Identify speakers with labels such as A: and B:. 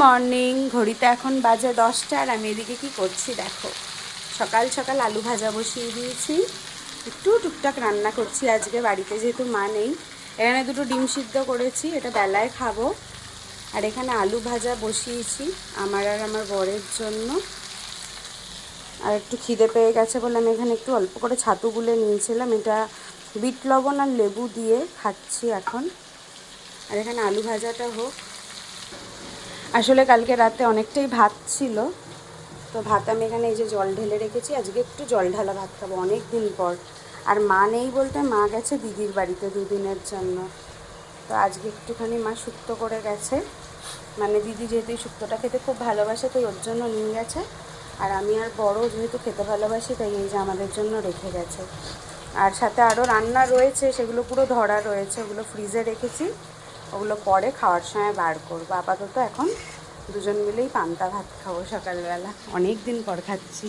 A: Morning. ঘড়িতে এখন বাজে 10টা আর আমি এদিকে কি করছি দেখো। সকাল সকাল আলু ভাজা বসিয়ে দিয়েছি, একটু টুকটাক রান্না করছি আজকে, বাড়িতে যেহেতু মা নেই। এখানে দুটো ডিম সিদ্ধ করেছি, এটা বেলায় খাবো। আর এখানে আলু ভাজা বসিয়েছি আমার আর আমার বরের জন্য। আর একটু খিদে পেয়ে গেছে বলে আমি এখানে একটু অল্প করে ছাতু গুলে নিয়েছিলাম, এটা বিট লবণ আর লেবু দিয়ে খাচ্ছি এখন। আর এখানে আলু ভাজাটা হোক। আসলে কালকে রাতে অনেকটাই ভাত ছিল, তো ভাত আমি এখানে এই যে জল ঢেলে রেখেছি। আজকে একটু জল ঢালা ভাত খাবো অনেক দিন পর। আর মা নেই বলতে মা গেছে দিদির বাড়িতে 2 দিনের জন্য, তো আজকে একটুখানি মা শুক্তো করে গেছে। মানে দিদি যেহেতু এই শুক্তোটা খেতে খুব ভালোবাসে, তো ওর জন্য নিয়ে গেছে। আর আমি আর বড় যেহেতু খেতে ভালোবাসি, তাই এই যে আমাদের জন্য রেখে গেছে। আর সাথে আরও রান্না রয়েছে, সেগুলো পুরো ধরা রয়েছে, ওগুলো ফ্রিজে রেখেছি, ওগুলো পরে খাওয়ার সময় বার করবো। আপাতত এখন দুজন মিলেই পান্তা ভাত খাবো সকালবেলা, অনেক দিন পর খাচ্ছি।